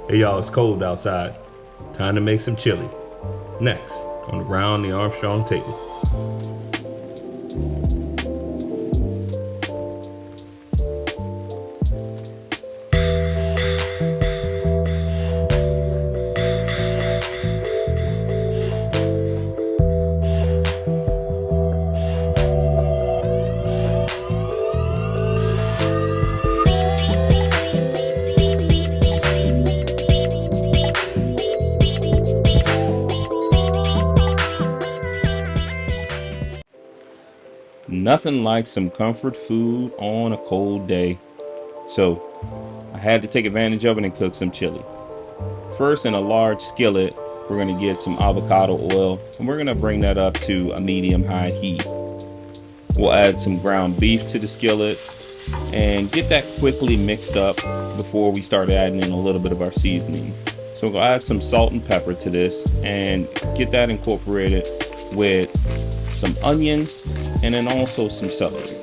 Hey y'all, it's cold outside. Time to make some chili. Next, on Around the Armstrong Table. Nothing like some comfort food on a cold day. So I had to take advantage of it and cook some chili. First, in a large skillet, we're going to get some avocado oil and we're going to bring that up to a medium-high heat. We'll add some ground beef to the skillet and get that quickly mixed up before we start adding in a little bit of our seasoning. So we'll add some salt and pepper to this and get that incorporated with some onions and then also some celery.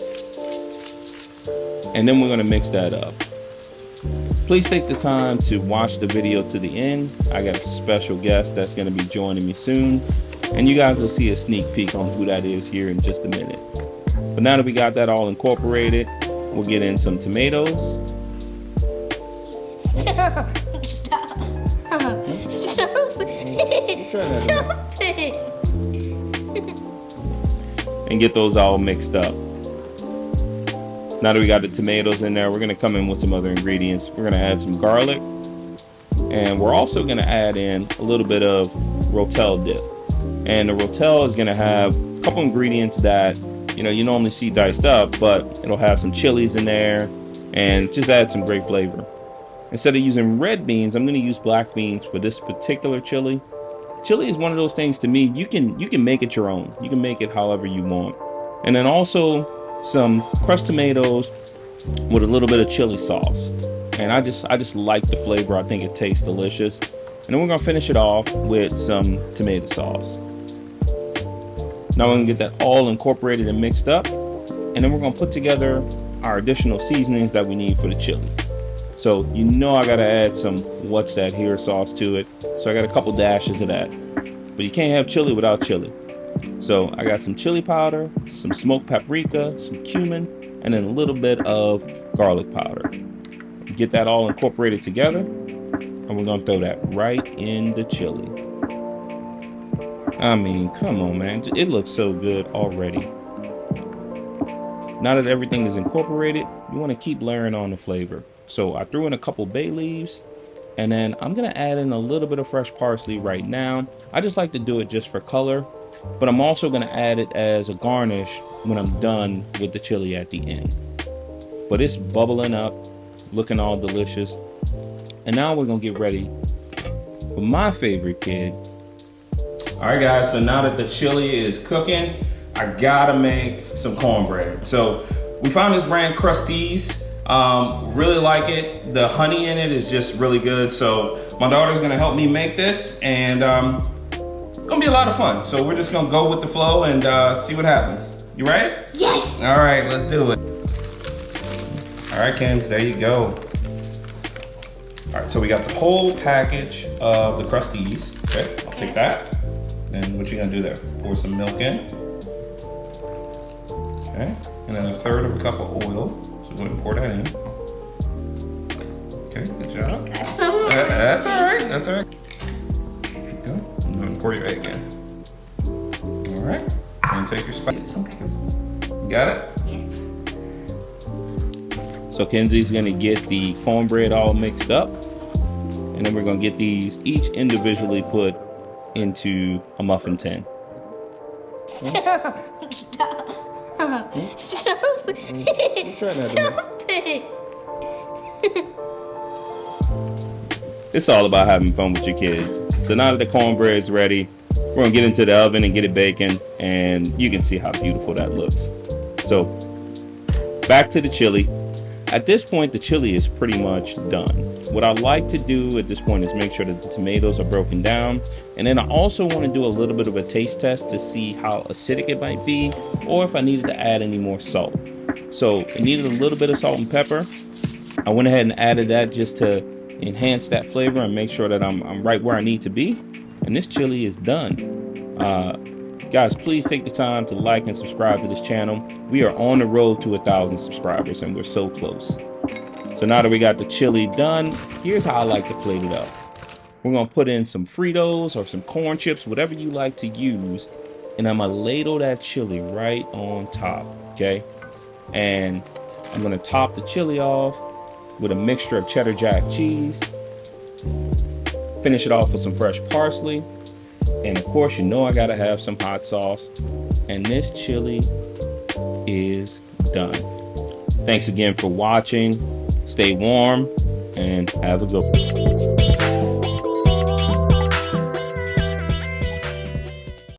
And then we're going to mix that up. Please take the time to watch the video to the end. I got a special guest that's going to be joining me soon, and you guys will see a sneak peek on who that is here in just a minute. But now that we got that all incorporated, we'll get in some tomatoes. Stop it. And get those all mixed up. Now that we got the tomatoes in there, we're going to come in with some other ingredients. We're going to add some garlic, and we're also going to add in a little bit of Rotel dip. And the Rotel is going to have a couple ingredients that you normally see diced up, but it'll have some chilies in there and just add some great flavor. Instead of using red beans, I'm going to use black beans for this particular chili. Chili is one of those things, to me, you can make it your own. You can make it however you want. And then also some crushed tomatoes with a little bit of chili sauce. And I just like the flavor. I think it tastes delicious. And then we're gonna finish it off with some tomato sauce. Now we're gonna get that all incorporated and mixed up. And then we're gonna put together our additional seasonings that we need for the chili. So I gotta add some what's that here sauce to it. So I got a couple dashes of that. But you can't have chili without chili. So I got some chili powder, some smoked paprika, some cumin, and then a little bit of garlic powder. Get that all incorporated together, and we're gonna throw that right in the chili. I mean, come on, man. It looks so good already. Now that everything is incorporated, you wanna keep layering on the flavor. So I threw in a couple bay leaves, and then I'm gonna add in a little bit of fresh parsley right now. I just like to do it just for color, but I'm also gonna add it as a garnish when I'm done with the chili at the end. But it's bubbling up, looking all delicious. And now we're gonna get ready for my favorite kid. All right, guys, so now that the chili is cooking, I gotta make some cornbread. So we found this brand Crusties. Really like it. The honey in it is just really good. So my daughter's gonna help me make this, and gonna be a lot of fun. So we're just gonna go with the flow and see what happens. You ready? Yes. All right, let's do it. All right, Kims, there you go. All right, so we got the whole package of the Crusties. Okay, I'll take that. And what you gonna do there? Pour some milk in. Okay, and then a third of a cup of oil. So go ahead and pour that in. Okay, good job. That's all right. That's all right. There you go. I'm gonna pour your egg in. All right. And take your spice. Got it? Yes. So Kenzie's gonna get the cornbread all mixed up, and then we're gonna get these each individually put into a muffin tin. Stop. Stop it. Stop it. It's all about having fun with your kids. So now that the cornbread's ready, we're gonna get into the oven and get it baking, and you can see how beautiful that looks. So back to the chili. At this point, the chili is pretty much done. What I like to do at this point is make sure that the tomatoes are broken down. And then I also want to do a little bit of a taste test to see how acidic it might be, or if I needed to add any more salt. So it needed a little bit of salt and pepper. I went ahead and added that just to, enhance that flavor and make sure that I'm right where I need to be. And this chili is done. Guys, please take the time to like and subscribe to this channel. We are on the road to 1,000 subscribers and we're so close. So now that we got the chili done, here's how I like to plate it up. We're gonna put in some Fritos or some corn chips, whatever you like to use, and I'm gonna ladle that chili right on top, okay? And I'm gonna top the chili off with a mixture of Cheddar Jack cheese. Finish it off with some fresh parsley. And of course, you know I gotta have some hot sauce. And this chili is done. Thanks again for watching. Stay warm and have a good one.